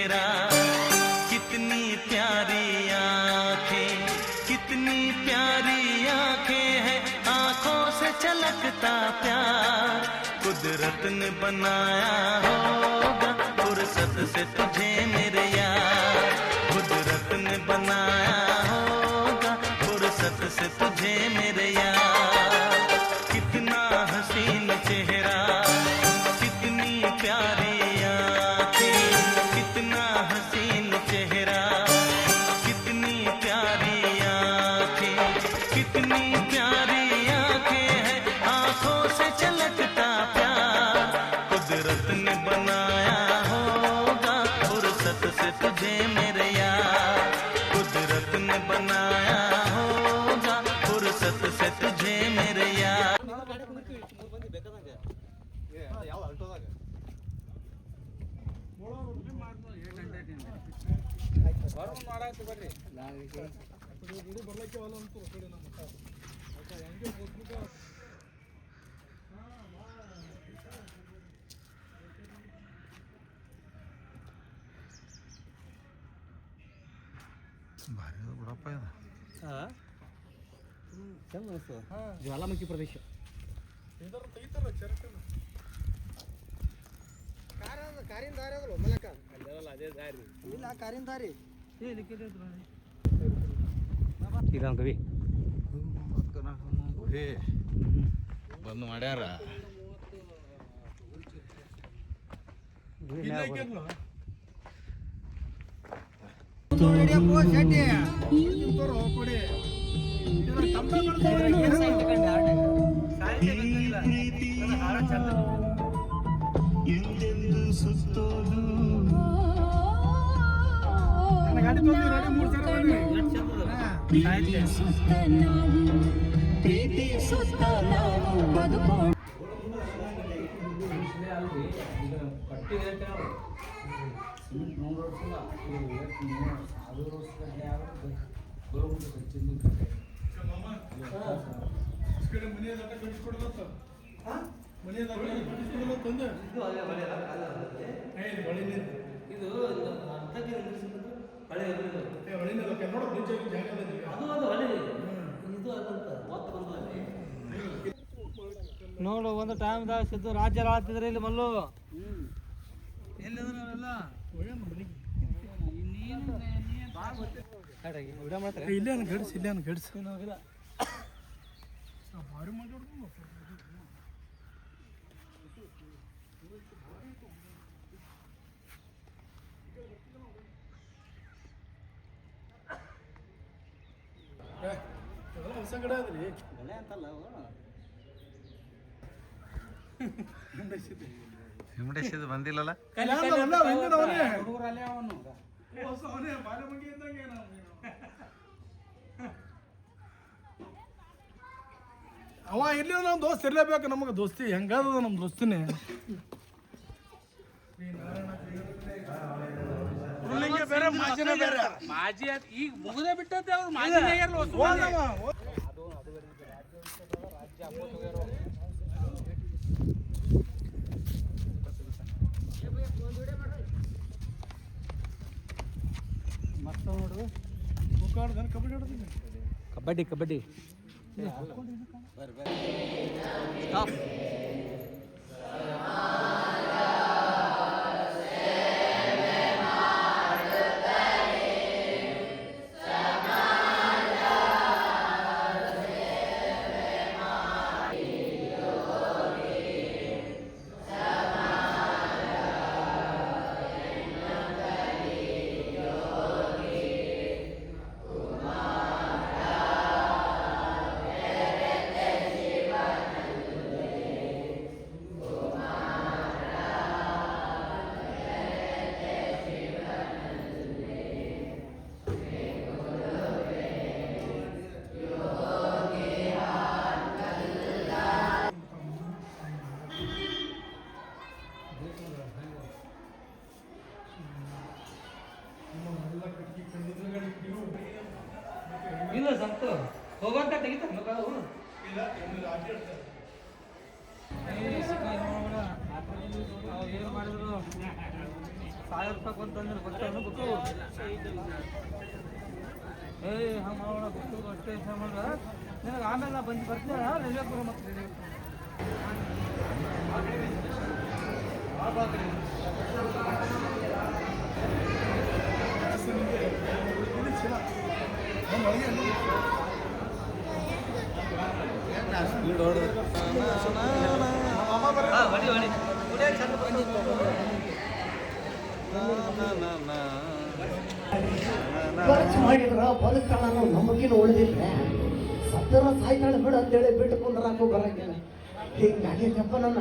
चेहरा, कितनी प्यारी आंखें, कितनी प्यारी आंखें हैं, आंखों से छलकता प्यार कुदरत ने बनाया होगा फुर्सत से तुझे मेरे यार, कुदरत ने बनाया होगा फुर्सत से तुझे मेरे यार। कितना हसीन चेहरा, कितनी प्यारी आंखें, कितना हसीन चेहरा, कितनी प्यारी आंखें, कितनी प्यारी आंखें हैं, आंखों से छलकता प्यार कुदरत ने बनाया होगा फुर्सत से तुझे मेरे यार, कुदरत ने बनाया होगा फुर्सत से तुझे मेरे यार। ಜ್ವಾಲಾಮುಖಿ ಪ್ರದೇಶ ಕಾರಿನ ದಾರಿ ಅದಲ್ಲ ಮಲಕ ಅದೇ ದಾರಿ ಇಲ್ಲ ಕಾರಿನ ದಾರಿ ಇದಾನ ಕವಿ ಬಂದು ಮಾಡ್ಯಾರ ಪ್ರೀತಿ ಸುತ್ತ ನಾವು ಬದುಕೋಣ ನೋಡು ಒಂದು ಟೈಮ್ದಾಗ ಸಿದ್ದು ರಾಜ್ಯ ಆಳ್ತಿದ್ರೆ ಇಲ್ಲಿ ಮಲ್ಲು ಇಲ್ಲೇ ಗಡ್ಸ್ ಇಲ್ಲೇ ಗಡ್ಸ್ ಹೊಸ ಗಿಡ ಅದ್ರಿ ಅಂತಲ್ಲ ಹಿಮಡೇಶಿದು ಬಂದಿಲ್ಲಲ್ಲ ಅವ ಇಲ್ಲಿ ನಮ್ಮ ದೋಸ್ತ್ ಇರ್ಲೇಬೇಕು, ನಮಗೆ ದೋಸ್ತಿ ಹೆಂಗಾದ ನಮ್ಮ ದೋಸ್ತಿನೇ ಬೇರೆ ಮಾಜಿನೇ ಬೇರೆ ಮಾಜಿ ಈಗ ಮುಗಿದೇ ಬಿಟ್ಟದ್ದೆ ಅವ್ರು ಮಾಜಿನೇ ಕಬಡ್ಡಿ ಕಬಡ್ಡಿ ಇಲ್ಲ ಸಂತು ಹೋಗಂತ ತೆಗಿತಾರ ಏನು ಮಾಡಿದ್ರು 1000 ರೂಪಾಯಿ ಕೊಂತಂದ್ರೆ ಗೊತ್ತಾಗ ಗೊತ್ತು ಹಂಗೆ ಮಾಡೋಣ ಗೊತ್ತು ಅಷ್ಟೇ ಮಾಡಿದ್ರೆ ನಿನಗೆ ಆಮೇಲೆ ನಾ ಬರ್ತೀನಿ ರೈಲ್ವೆ ಪುರ ಮತ್ತು ಖರ್ಚು ಮಾಡಿದ್ರ ಬದುಕಲ್ಲ ಅನ್ನೋ ನಂಬಿಕೆನೂ ಉಳಿದಿಲ್ಲ ಸತ್ತರ ಸಾಯ್ತಾಳೆ ಬಿಡು ಅಂತೇಳಿ ಬಿಟ್ಟು ಕುಂದ್ರಾಕು ಬರಂಗಿಲ್ಲ ಹಿಂಗಾಗಿದ್ದಪ್ಪ ನನ್ನ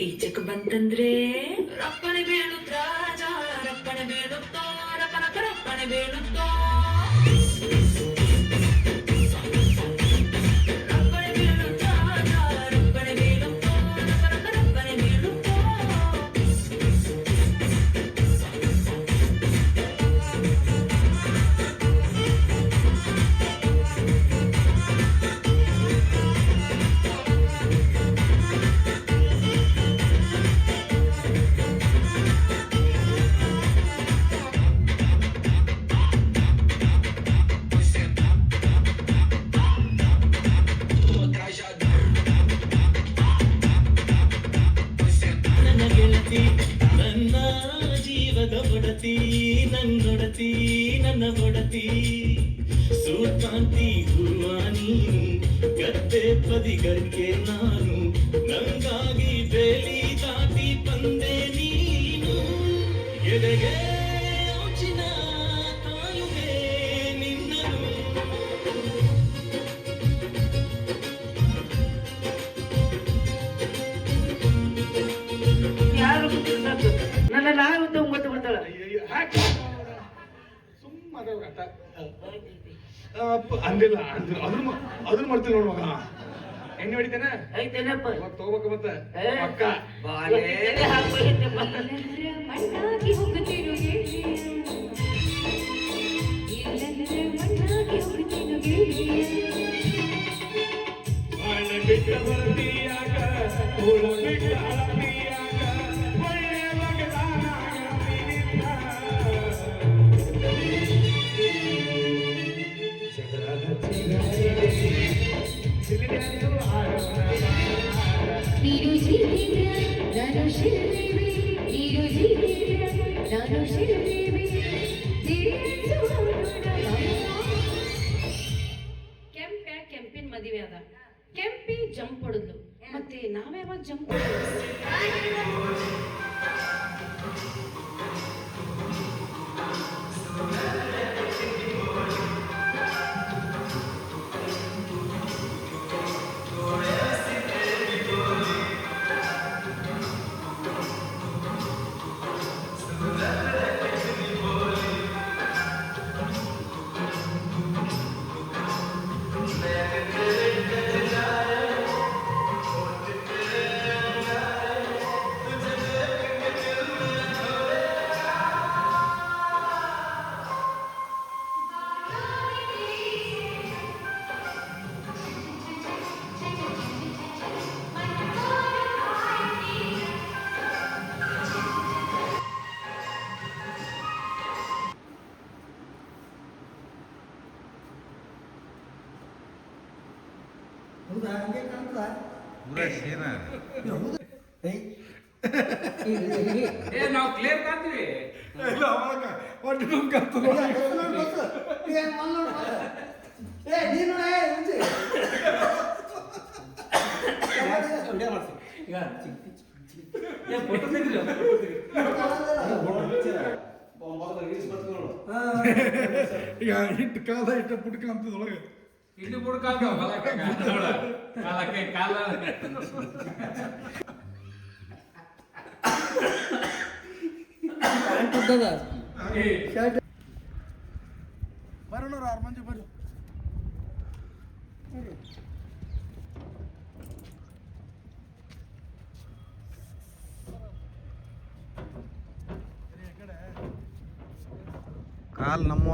ಈಚಕ್ ಬಂತಂದ್ರೆ ರಪ್ಪಣೆ ಬೀಳುತ್ತ ರಾಜ ರಪ್ಪಣೆ ಬೀಳುತ್ತೋ ರಪ್ಪಣೆ ಬೀಳುತ್ತೋ ರಪ್ಪಣೆ ಬೀಳುತ್ತ ರಾಜ ರಪ್ಪಣೆ ಬೀಳುತ್ತೋ ರಪ್ಪಣೆ ಬೀಳುತ್ತೋ ನನ್ನ ಜೀವದ ಒಡತಿ ನನ್ನೊಡತಿ ನನ್ನ ಒಡತಿ ಸೂರ್ಕಾಂತಿ ಹೂವ ನೀನು ಗದ್ದೆ ಬದಿಗಕ್ಕೆ ನಾನು ನಂಗಾಗಿ ಬೇಲಿ ದಾಟಿ ಬಂದೆ ನೀನು ಎದೆಗೆ ಔಚಿನ ಕಾಯುವೆ ನಿನ್ನನು ನನ್ನ ನಾನು ಗೊತ್ತು ಬಿಡ್ತಾಳ ಅಂದಿಲ್ಲ ಅದ್ರ ಮಾಡ್ತೀನಿ ನೋಡ್ ಮಗ ಎಣ್ಣೆ ಹೊಡಿತೇನೆ ಐತೇನಪ್ಪ ತಗೋಬೇಕು ಮತ್ತೆ ಅಕ್ಕ ಮಣ್ಣಾಗಿ ಹೋಗುತ್ತಿರು ಬಿಟ್ಟ ಬರ್ತೀಯಾಗ ಹುಳ ಬಿಟ್ಟ ಅಳತೀಯಾಗ ಒಳ್ಳೆ ನೀರು ಜೀವಿತ ನಾನು ಶಿಲ್ಪಿ ನೀರು ಜೀವಿತ ನಾನು ಕೆಂಪಿನ ಮದುವೆ ಅದ ಕೆಂಪಿ ಜಂಪ್ ಹೊಡೆದ್ಲು ಮತ್ತೆ ನಾವ್ಯಾವಾಗ ಜಂಪ್ ಹೌದಾ ಹಂಗೆ ಕಾಣ್ತದ ಪೂರ ಶೇನ ನಾವು ಕ್ಲಿಯರ್ ಕಾಣ್ತೀವಿ ಇಲ್ಲ ಅವಾಗ ಒಟ್ಟು ನಮ್ಗೆ ಆಗ್ತದೆ ಈಗ ಹಿಟ್ಟು ಕಾಲ ಹಿಟ್ಟ ಪುಟ್ಕ ಅಂತದೊಳಗೆ ಇಲ್ಲಿ ಬುಡ್ಕಾಗ ಕಾಲಕ್ಕೆ ಕಾಲ ಬರೋಣ 6 ಮಂದಿ ಬರ್ರಿ ಕಾಲ್ ನಮ್ಮ